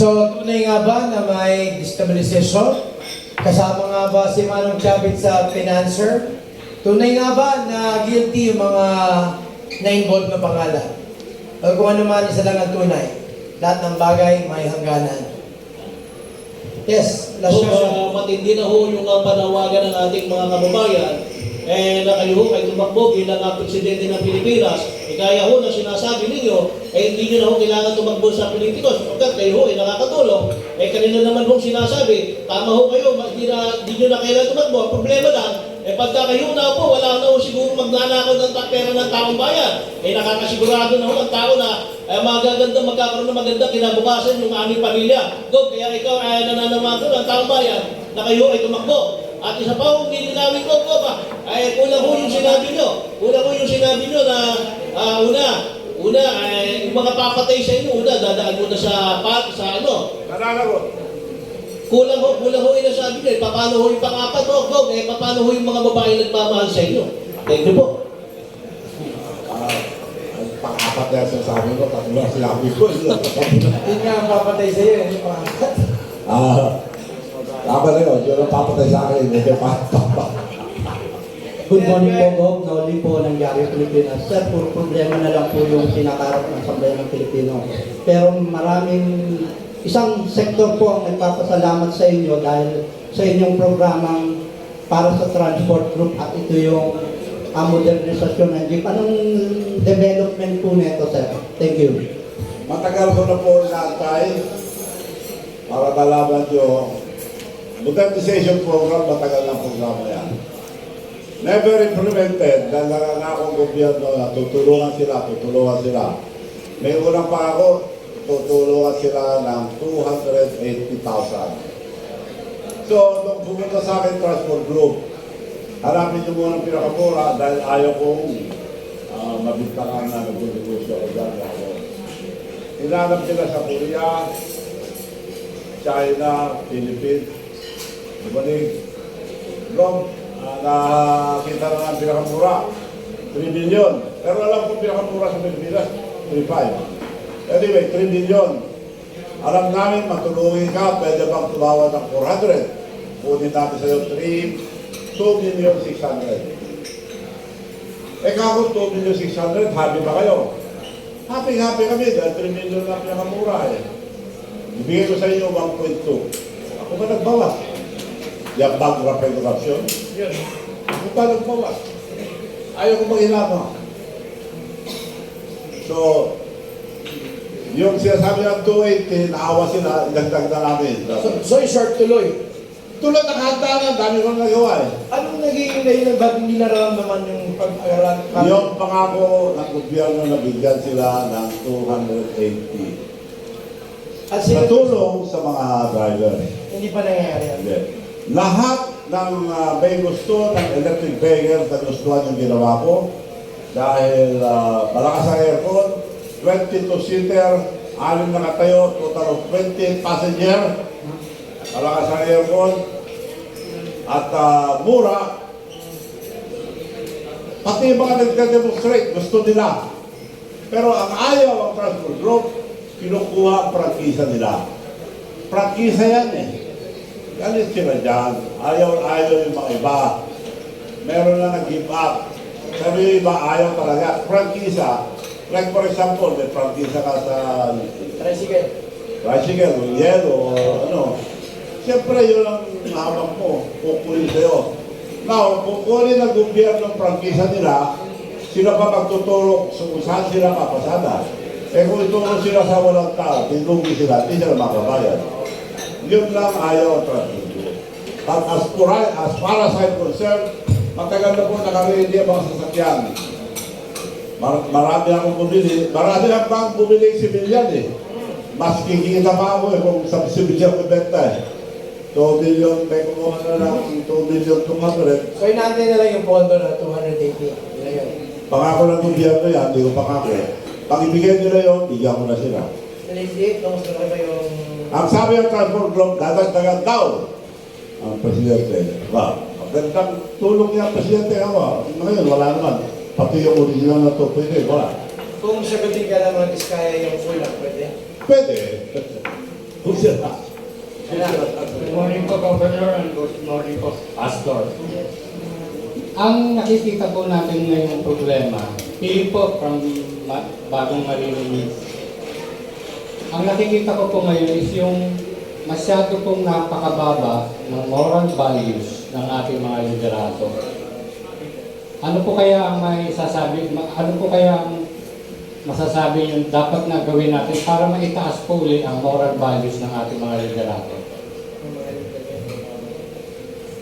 So, tunay nga ba na may destabilization? Kasama nga ba si Manong Chavit sa financer? Tunay nga ba na guilty yung mga na-involved na pangalan? O kung ano man, isa lang ang tunay. Lahat ng bagay may hangganan. Yes, last question. Matindi na ho yung panawagan ng ating mga kababayan na kayo ho ay tumakbo bilang presidente ng Pilipinas. Kaya ho na sinasabi ninyo, hindi nyo na ho kailangan tumakbo sa politikos. Pagkat kayo ho ay nakakatulong. Kanina naman ho sinasabi, tama ho kayo, hindi nyo na kailangan tumakbo. Ang problema lang, pagka kayo na po, wala na ho siguro magnanakaw ng pera ng taong bayan. Nakakasigurado na ho ang tao na magkakaroon ng maganda kinabukasan yung aming pamilya. Kaya ikaw ay nananamato ng taong bayan na kayo ay tumakbo. At isa pa kung nilinawin ko ay kulang ho yung sinabi nyo. Kulang ho yung sinabi nyo na una, yung mga papatay sa inyo, dadaan muna sa ano. Nananagot. Kulang ho yung nasabi nyo. Paano ho yung pang-apat ho, paano ho yung mga babae nagmamahal sa inyo? Thank you po. Pang-apat na sasabi ko, tatlo na sinabi ko. Yun nga ang papatay sa iyo, yung pangakat. Tama na yun, yun ang papatay sa akin, hindi papatay. Good morning po, Bob. Noli po ng Yari Pilipinas. Sir, puro problema na lang po yung sinakarap ng sambayan ng Pilipino. Pero isang sektor po ang nagpapasalamat sa inyo dahil sa inyong programang para sa transport group at ito yung modernisasyon ng jeep. Anong development po nito, sir? Thank you. Matagal ko na po naantay para malaman nyo, modernization program, matagal na programa yan. Never implemented dahil nangangakong gobyerno na tutulungan sila. May unang pa ako, tutulungan sila ng 280,000. So, nung pumunta sa akin transport group, harapin nyo muna ng pinakamura dahil ayaw kong mabintangan na nag-negosyo o dyan ako. Hinanap sila sa Korea, China, Philippines, Ibanig, Rome, nakita na ang pinakamura, 3 billion. Pero alam ko pinakamura sa Pilipinas, 3.5. Anyway, 3 billion. Alam namin, matulungin ka, pwede bang tumawad ng 400? Kunin natin sa'yo 2,600,000. Kako 2,600,000, happy ba kayo? Happy kami dahil 3 million na pinakamura eh. Ibigay ko sa inyo 1.2. Ako ba nagbawas? Yung bankrupt regulation? Yes. Ako ba nagbawas? Ayaw ko maghinama. So, yung sinasabi ng 280, naawa sila, idagdag na namin. So short tuloy. Tulad ng handa dami kong nagawa eh. Anong naging dahilan ba't hindi nararamdaman yung pag-aralan? Yung pangako ng gobyerno na bigyan sila ng 280. At Natulong sa mga driver. hindi pa nangyayari yan. Hindi. Lahat ng may gusto ng electric vehicle na gustuhan yung ginawa ko dahil malakas ang aircon, 22-seater, 6 na katayo, total of 20 passenger, malakas ang aircon, at mura. Pati yung mga nagka-demonstrate, gusto nila. Pero ang ayaw ang transport group, kinukuha ang prangkisa nila. Prangkisa yan eh. Galit sila dyan. Ayaw yung mga iba. Meron na nag-give up. Pero yung iba ayaw talaga. Prangkisa. Like for example, may prangkisa ka sa tricycle, yellow, ano. Siyempre yun ang hawak mo. Kukunin sa'yo. Now, kukunin ng gobyerno ng prangkisa nila, sila pa magtutulog kung saan sila papasada. Kung itulong sila sa walang tao, tinlugi sila, hindi sila makabayad. Yun lang ayaw ang transport. But as far as I'm concerned, matagal na po nakaredy ang mga sasakyan. Marami akong bumili. Marami akong bumili sibilyan eh. Mas kikita pa ako eh kung sa sibilyan ko benta eh. 2 million, may kumuha na lang 2,200,000. So inaantay na lang yung pondo na 280. Yun yun. Pangako ng gobyerno yan, hindi ko pangako. Pag ibigay nila yun, bigyan ko na sila. Hindi, kamusta na ba yung... Ang sabi ng transport group, dadagdagan daw ang presidente. Magandang tulong niya ang presidente. Ngayon, wala naman. Pati yung original na ito, pwede, wala. Kung sagutin ka ng mga Diskaya yung full lang, pwede? Pwede. sila. Good morning po, Governor, and good morning po, Pastor. Ang nakikita po natin ngayong problema, pili po from bagong maririnig. Ang nakikita ko po ngayon is yung masyado pong napakababa ng moral values ng ating mga liderato. Ano po kaya ang masasabi yung dapat na gawin natin para maitaas po ulit ang moral values ng ating mga liderato?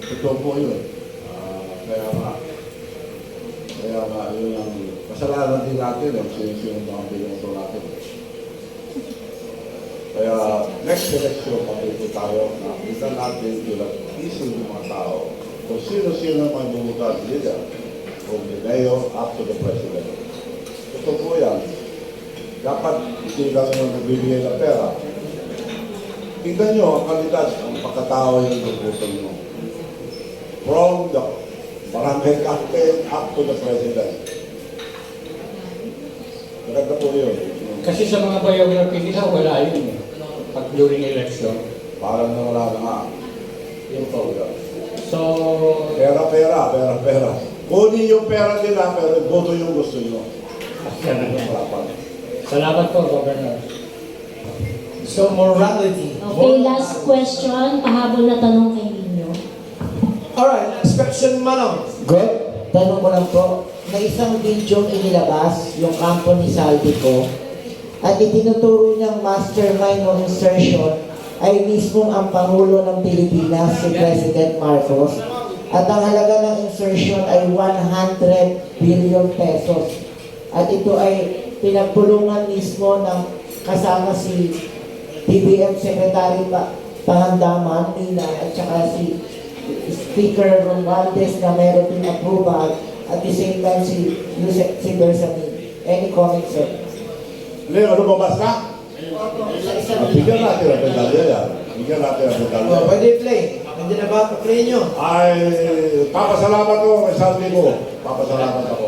Totoo po yun. Kaya nga, yun ang kasalanan din natin, ang sinisiyong mga piloto natin. Kaya next election, patuloy tayo na kita natin isip ng mga tao kung sino-sino may bumutan leader, from the mayor up to the president. Ito po yan. Dapat hindi lang yung nagbibigay ng pera. Tingnan nyo ang kalidad, ang pagkatao yung nabubutan nyo. From the barangay captain up to the president. Maganda po yun. Kasi sa mga biography nila, wala yun. Pag during election. Parang nawala na nga. Yun po yun. So, Pera. Kunin yung pera nila, pero boto yung gusto nyo. salamat po, Governor. So, morality. Okay, last question. Pahabol na tanong kay Nino. Alright, next question, Manong. Good. Tanong ko lang po, may isang video inilabas yung kampo ni Saldico at itinuturo niyang mastermind ng insertion ay mismo ang Pangulo ng Pilipinas, si President Marcos. At ang halaga ng insertion ay 100 billion pesos. At ito ay pinagpulungan mismo ng kasama si PBM Secretary Pangandaman, Nina, at saka si Speaker Romualdez na meron din approval at the same time si Yusek Bersamin. Any comment, sir? Leo, ano ba basta? Bigyan natin ang medalya yan. Oh, pwede play. Hindi na ba play nyo? Ay, papasalamat ko kay Salvi ko. Papasalamat ako.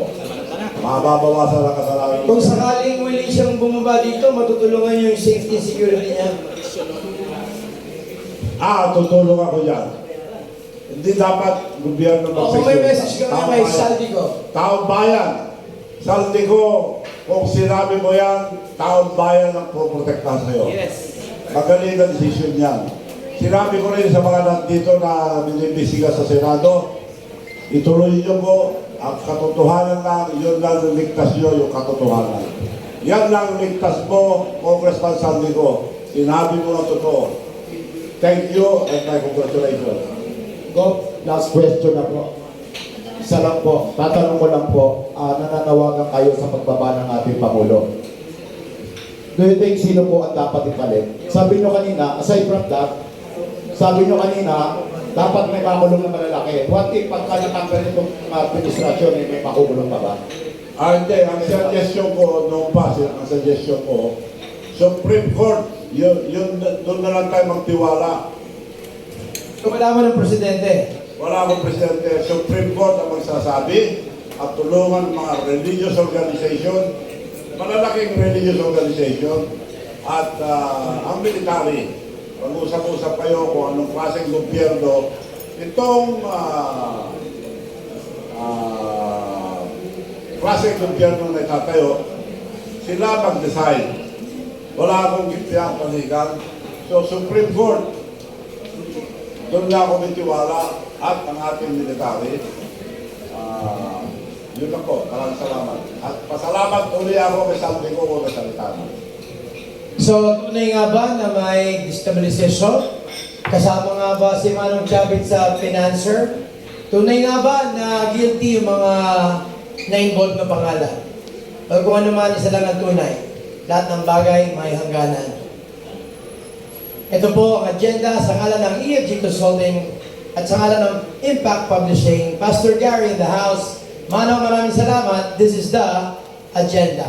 Mababawasan ang kasalanan. Kung sakaling willing siyang bumaba dito, matutulungan niyo yung safety and security niya. Tutulong ako dyan. Hindi dapat gobyerno Kung may message ka na kay Saldico. Taong bayan. Saldico, kung sinabi mo yan, taong bayan ang puprotektahan sa'yo. Yes. Magaling ang desisyon niyan. Sinabi ko rin sa mga nandito na binibisiga sa Senado, ituloy niyo po ang katotohanan lang, yun lang ang ligtas niyo, yung katotohanan. Yan lang ang ligtas mo, Congressman Saldico. Sinabi mo ang totoo. Thank you and my congratulations. Go, last question na po. Isa lang po, tatanong ko lang po, nananawagan kayo sa pagbaba ng ating Pangulo. Do you think sino po ang dapat ipalit? Sabi nyo kanina, aside from that, sabi nyo kanina, dapat may makulong na malalaki. What if pagka natanggal itong administrasyon, may makukulong pa ba? Hindi, ang suggestion ko, noong pa, ang suggestion ko, Supreme Court, doon na lang tayo magtiwala. Kumalaman ng Presidente. Wala akong presidente. Supreme Court ang magsasabi at tulungan mga religious organization, malalaking religious organization at ang military. Pag-usap-usap kayo kung anong klaseng gobyerno itong klaseng gobyerno na itatayo, sila mag-decide. Wala akong gipyang panigan. So Supreme Court, doon na ako mitiwala at ang ating military. Yun lang po. Maraming salamat. At pasalamat uli ako kay Saldico kung nasalita mo. So, tunay nga ba na may destabilisasyon? Kasama nga ba si Manong Chavit sa financer? Tunay nga ba na guilty yung mga na-involved na pangalan? O kung ano man, isa lang ang tunay. Lahat ng bagay may hangganan. Ito po ang agenda sa ngalan ng EFG Consulting at sa ngalan ng Impact Publishing. Pastor Gary in the house. Manong, maraming salamat. This is the agenda.